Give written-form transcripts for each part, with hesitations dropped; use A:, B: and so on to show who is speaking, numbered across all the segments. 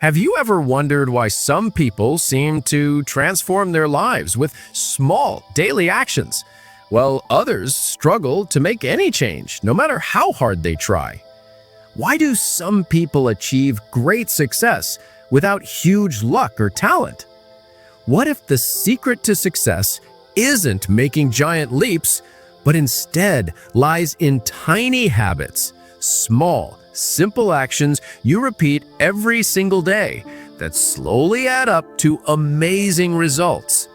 A: Have you ever wondered why some people seem to transform their lives with small daily actions, while others struggle to make any change, no matter how hard they try? Why do some people achieve great success without huge luck or talent? What if the secret to success isn't making giant leaps, but instead lies in tiny habits, small, simple actions you repeat every single day that slowly add up to amazing results?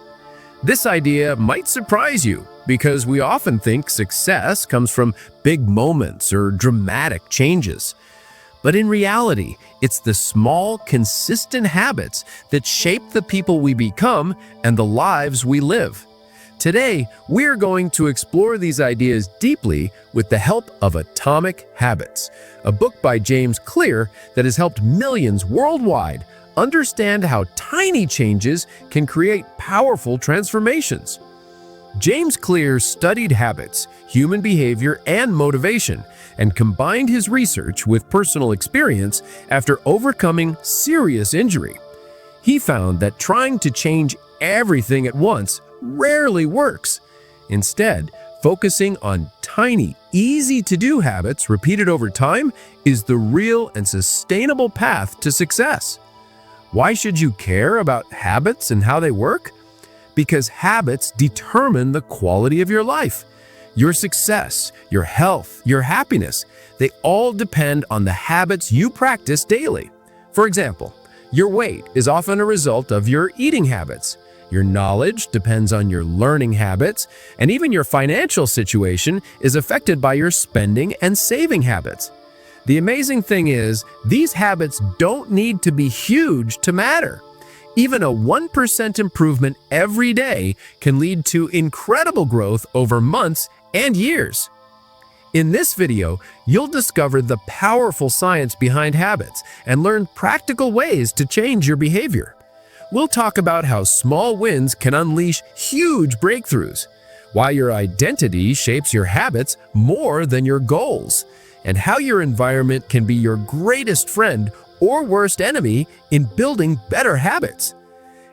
A: This idea might surprise you because we often think success comes from big moments or dramatic changes. But in reality, it's the small, consistent habits that shape the people we become and the lives we live. Today, we're going to explore these ideas deeply with the help of Atomic Habits, a book by James Clear that has helped millions worldwide understand how tiny changes can create powerful transformations. James Clear studied habits, human behavior, and motivation, and combined his research with personal experience after overcoming serious injury. He found that trying to change everything at once rarely works. Instead, focusing on tiny, easy-to-do habits repeated over time is the real and sustainable path to success. Why should you care about habits and how they work? Because habits determine the quality of your life. Your success, your health, your happiness, they all depend on the habits you practice daily. For example, your weight is often a result of your eating habits. Your knowledge depends on your learning habits, and even your financial situation is affected by your spending and saving habits. The amazing thing is, these habits don't need to be huge to matter. Even a 1% improvement every day can lead to incredible growth over months and years. In this video, you'll discover the powerful science behind habits and learn practical ways to change your behavior. We'll talk about how small wins can unleash huge breakthroughs, why your identity shapes your habits more than your goals, and how your environment can be your greatest friend or worst enemy in building better habits.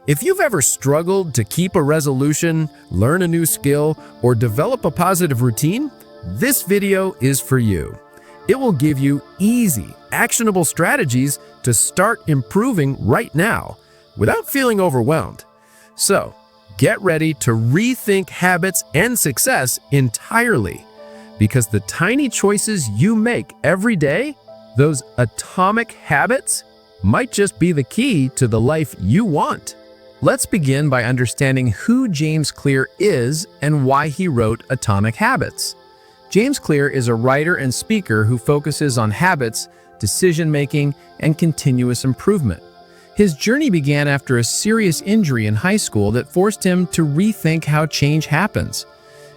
A: If you've ever struggled to keep a resolution, learn a new skill, or develop a positive routine, this video is for you. It will give you easy, actionable strategies to start improving right now without feeling overwhelmed. So, get ready to rethink habits and success entirely, because the tiny choices you make every day, those atomic habits, might just be the key to the life you want. Let's begin by understanding who James Clear is and why he wrote Atomic Habits. James Clear is a writer and speaker who focuses on habits, decision-making, and continuous improvement. His journey began after a serious injury in high school that forced him to rethink how change happens.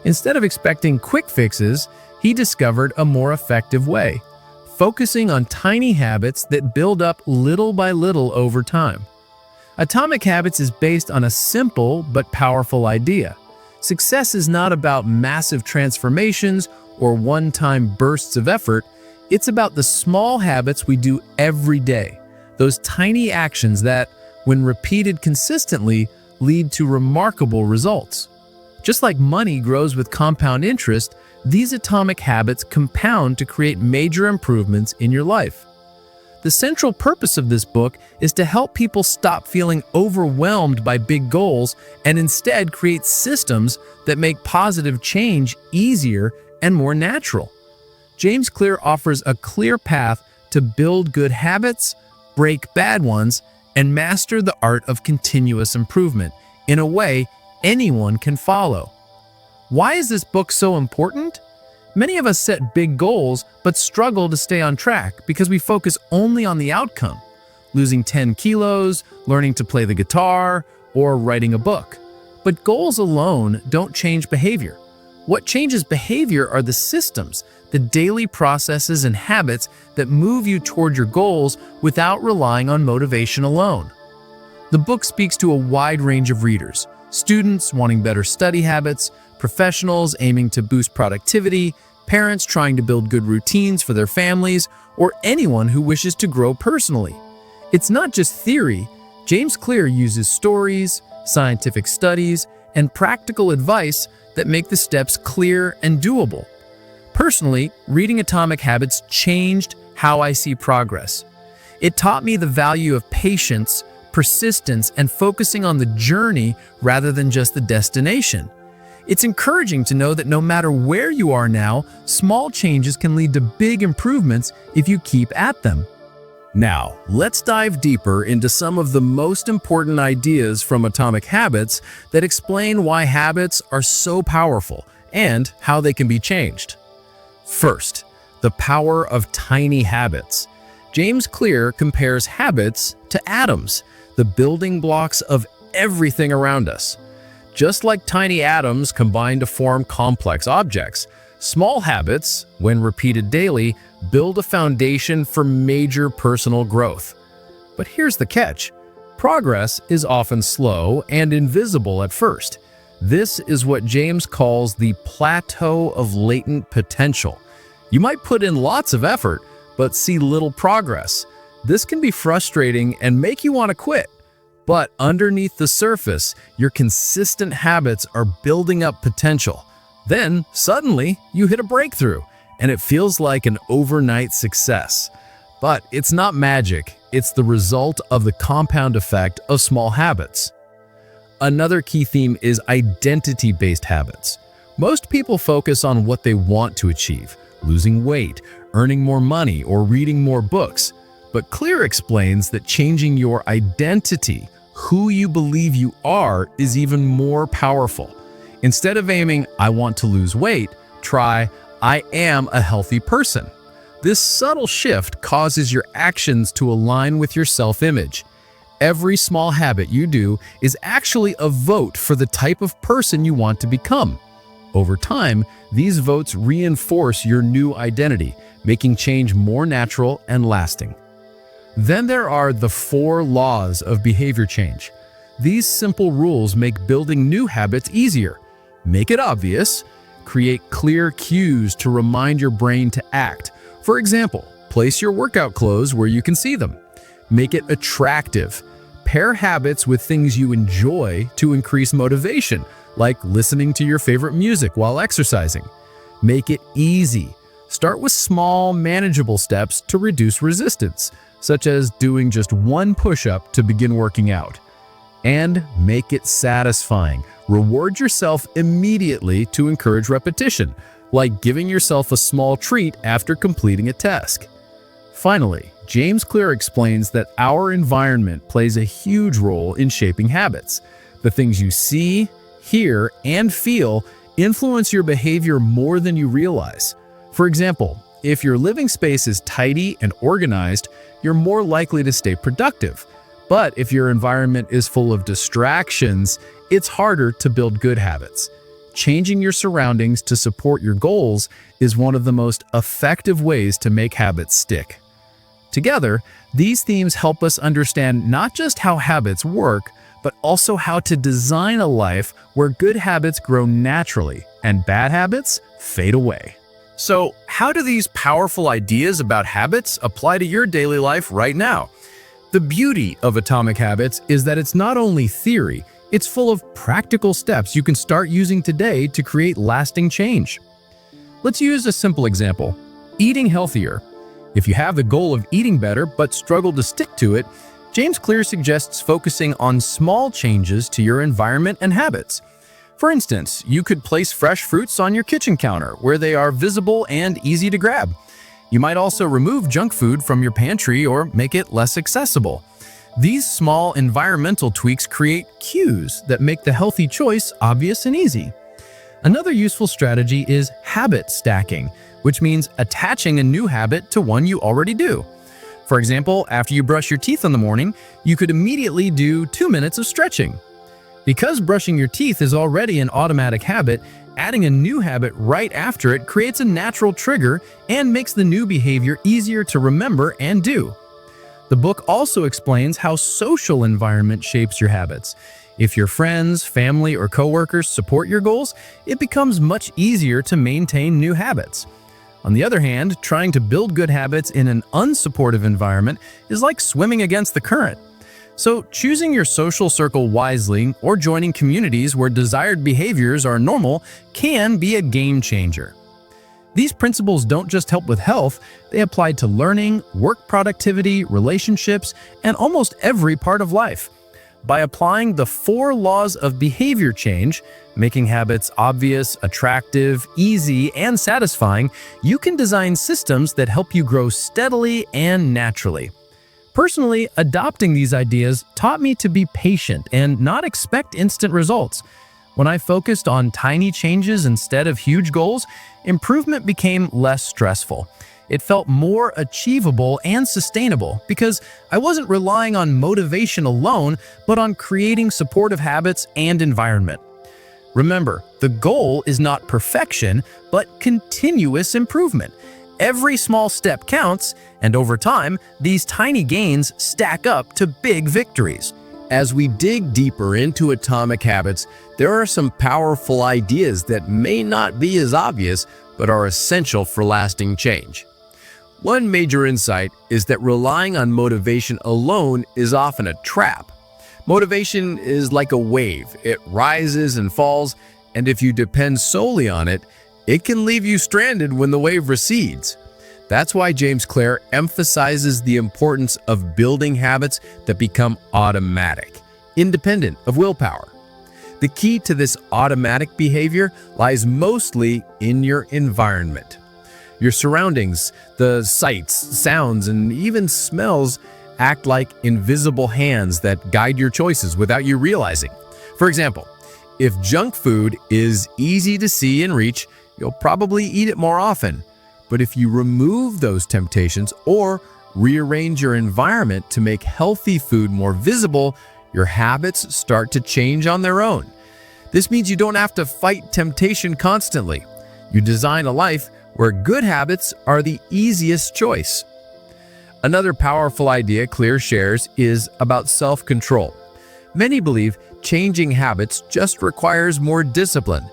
A: Instead of expecting quick fixes, he discovered a more effective way, focusing on tiny habits that build up little by little over time. Atomic Habits is based on a simple but powerful idea. Success is not about massive transformations or one-time bursts of effort. It's about the small habits we do every day, those tiny actions that, when repeated consistently, lead to remarkable results. Just like money grows with compound interest, these atomic habits compound to create major improvements in your life. The central purpose of this book is to help people stop feeling overwhelmed by big goals and instead create systems that make positive change easier and more natural. James Clear offers a clear path to build good habits, break bad ones, and master the art of continuous improvement in a way anyone can follow. Why is this book so important? Many of us set big goals but struggle to stay on track because we focus only on the outcome, losing 10 kilos, learning to play the guitar, or writing a book. But goals alone don't change behavior. What changes behavior are the systems, the daily processes and habits that move you toward your goals without relying on motivation alone. The book speaks to a wide range of readers: students wanting better study habits, professionals aiming to boost productivity, parents trying to build good routines for their families, or anyone who wishes to grow personally. It's not just theory. James Clear uses stories, scientific studies, and practical advice that make the steps clear and doable. Personally, reading Atomic Habits changed how I see progress. It taught me the value of patience, persistence, and focusing on the journey rather than just the destination. It's encouraging to know that no matter where you are now, small changes can lead to big improvements if you keep at them. Now, let's dive deeper into some of the most important ideas from Atomic Habits that explain why habits are so powerful and how they can be changed. First, the power of tiny habits. James Clear compares habits to atoms, the building blocks of everything around us. Just like tiny atoms combine to form complex objects, small habits, when repeated daily, build a foundation for major personal growth. But here's the catch. Progress is often slow and invisible at first. This is what James calls the plateau of latent potential. You might put in lots of effort, but see little progress. This can be frustrating and make you want to quit. But underneath the surface, your consistent habits are building up potential. Then, suddenly, you hit a breakthrough, and it feels like an overnight success. But it's not magic. It's the result of the compound effect of small habits. Another key theme is identity-based habits. Most people focus on what they want to achieve, losing weight, earning more money, or reading more books. But Clear explains that changing your identity, who you believe you are, is even more powerful. Instead of aiming, "I want to lose weight," try, "I am a healthy person." This subtle shift causes your actions to align with your self-image. Every small habit you do is actually a vote for the type of person you want to become. Over time, these votes reinforce your new identity, making change more natural and lasting. Then there are the 4 laws of behavior change. These simple rules make building new habits easier. Make it obvious. Create clear cues to remind your brain to act. For example, place your workout clothes where you can see them. Make it attractive. Pair habits with things you enjoy to increase motivation, like listening to your favorite music while exercising. Make it easy. Start with small, manageable steps to reduce resistance, such as doing just 1 push-up to begin working out. And make it satisfying. Reward yourself immediately to encourage repetition, like giving yourself a small treat after completing a task. Finally, James Clear explains that our environment plays a huge role in shaping habits. The things you see, hear, and feel influence your behavior more than you realize. For example, if your living space is tidy and organized, you're more likely to stay productive. But if your environment is full of distractions, it's harder to build good habits. Changing your surroundings to support your goals is one of the most effective ways to make habits stick. Together, these themes help us understand not just how habits work, but also how to design a life where good habits grow naturally and bad habits fade away. So, how do these powerful ideas about habits apply to your daily life right now? The beauty of Atomic Habits is that it's not only theory, it's full of practical steps you can start using today to create lasting change. Let's use a simple example: eating healthier. If you have the goal of eating better but struggle to stick to it, James Clear suggests focusing on small changes to your environment and habits. For instance, you could place fresh fruits on your kitchen counter where they are visible and easy to grab. You might also remove junk food from your pantry or make it less accessible. These small environmental tweaks create cues that make the healthy choice obvious and easy. Another useful strategy is habit stacking, which means attaching a new habit to one you already do. For example, after you brush your teeth in the morning, you could immediately do 2 minutes of stretching. Because brushing your teeth is already an automatic habit, adding a new habit right after it creates a natural trigger and makes the new behavior easier to remember and do. The book also explains how social environment shapes your habits. If your friends, family, or coworkers support your goals, it becomes much easier to maintain new habits. On the other hand, trying to build good habits in an unsupportive environment is like swimming against the current. So, choosing your social circle wisely or joining communities where desired behaviors are normal can be a game changer. These principles don't just help with health, they apply to learning, work productivity, relationships, and almost every part of life. By applying the 4 laws of behavior change, making habits obvious, attractive, easy, and satisfying, you can design systems that help you grow steadily and naturally. Personally, adopting these ideas taught me to be patient and not expect instant results. When I focused on tiny changes instead of huge goals, improvement became less stressful. It felt more achievable and sustainable because I wasn't relying on motivation alone, but on creating supportive habits and environment. Remember, the goal is not perfection, but continuous improvement. Every small step counts, and over time, these tiny gains stack up to big victories. As we dig deeper into atomic habits, there are some powerful ideas that may not be as obvious, but are essential for lasting change. One major insight is that relying on motivation alone is often a trap. Motivation is like a wave. It rises and falls, and if you depend solely on it, it can leave you stranded when the wave recedes. That's why James Clear emphasizes the importance of building habits that become automatic, independent of willpower. The key to this automatic behavior lies mostly in your environment. Your surroundings, the sights, sounds, and even smells act like invisible hands that guide your choices without you realizing. For example, if junk food is easy to see and reach, you'll probably eat it more often. But if you remove those temptations or rearrange your environment to make healthy food more visible, your habits start to change on their own. This means you don't have to fight temptation constantly. You design a life where good habits are the easiest choice. Another powerful idea Clear shares is about self-control. Many believe changing habits just requires more discipline,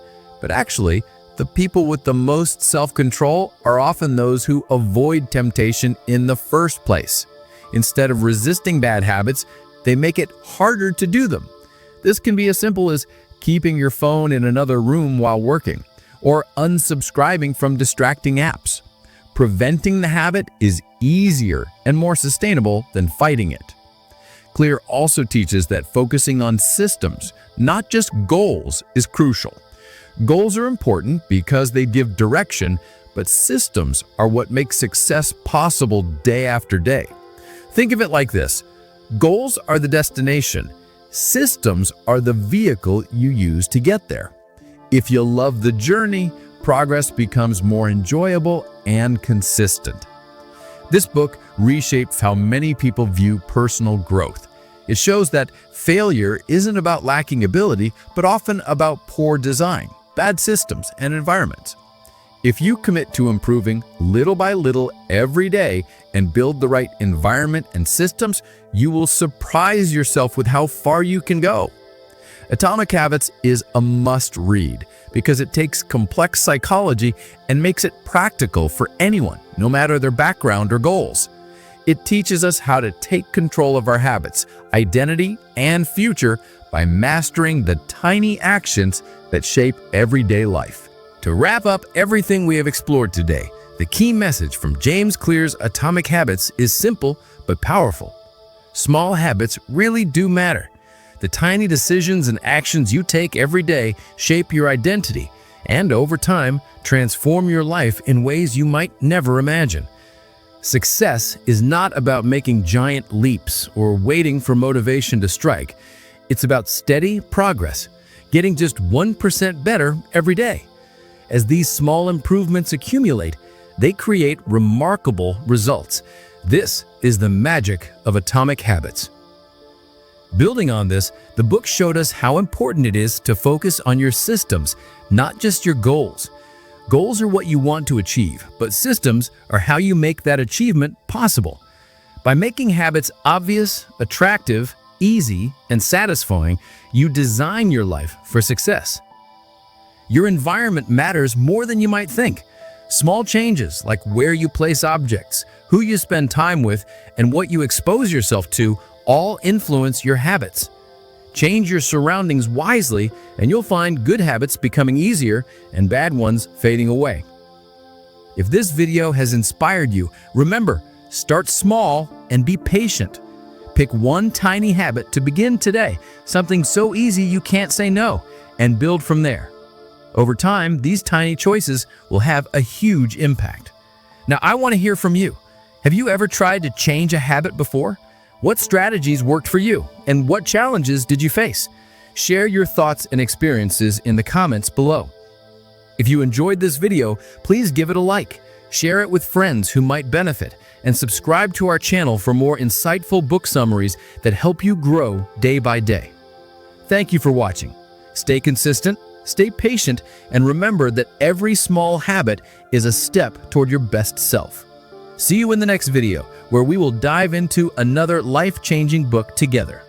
A: but actually, the people with the most self-control are often those who avoid temptation in the first place. Instead of resisting bad habits, they make it harder to do them. This can be as simple as keeping your phone in another room while working, or unsubscribing from distracting apps. Preventing the habit is easier and more sustainable than fighting it. Clear also teaches that focusing on systems, not just goals, is crucial. Goals are important because they give direction, but systems are what make success possible day after day. Think of it like this: goals are the destination, systems are the vehicle you use to get there. If you love the journey, progress becomes more enjoyable and consistent. This book reshapes how many people view personal growth. It shows that failure isn't about lacking ability, but often about poor design, bad systems, and environments. If you commit to improving little by little every day and build the right environment and systems, you will surprise yourself with how far you can go. Atomic Habits is a must-read because it takes complex psychology and makes it practical for anyone, no matter their background or goals. It teaches us how to take control of our habits, identity, and future by mastering the tiny actions that shape everyday life. To wrap up everything we have explored today, the key message from James Clear's Atomic Habits is simple but powerful. Small habits really do matter. The tiny decisions and actions you take every day shape your identity and, over time, transform your life in ways you might never imagine. Success is not about making giant leaps or waiting for motivation to strike. It's about steady progress, getting just 1% better every day. As these small improvements accumulate, they create remarkable results. This is the magic of Atomic Habits. Building on this, the book showed us how important it is to focus on your systems, not just your goals. Goals are what you want to achieve, but systems are how you make that achievement possible. By making habits obvious, attractive, easy, and satisfying, you design your life for success. Your environment matters more than you might think. Small changes like where you place objects, who you spend time with, and what you expose yourself to all influence your habits. Change your surroundings wisely, and you'll find good habits becoming easier and bad ones fading away. If this video has inspired you, remember, start small and be patient. Pick one tiny habit to begin today, something so easy you can't say no, and build from there. Over time, these tiny choices will have a huge impact. Now, I want to hear from you. Have you ever tried to change a habit before? What strategies worked for you, and what challenges did you face? Share your thoughts and experiences in the comments below. If you enjoyed this video, please give it a like, share it with friends who might benefit, and subscribe to our channel for more insightful book summaries that help you grow day by day. Thank you for watching. Stay consistent, stay patient, and remember that every small habit is a step toward your best self. See you in the next video, where we will dive into another life-changing book together.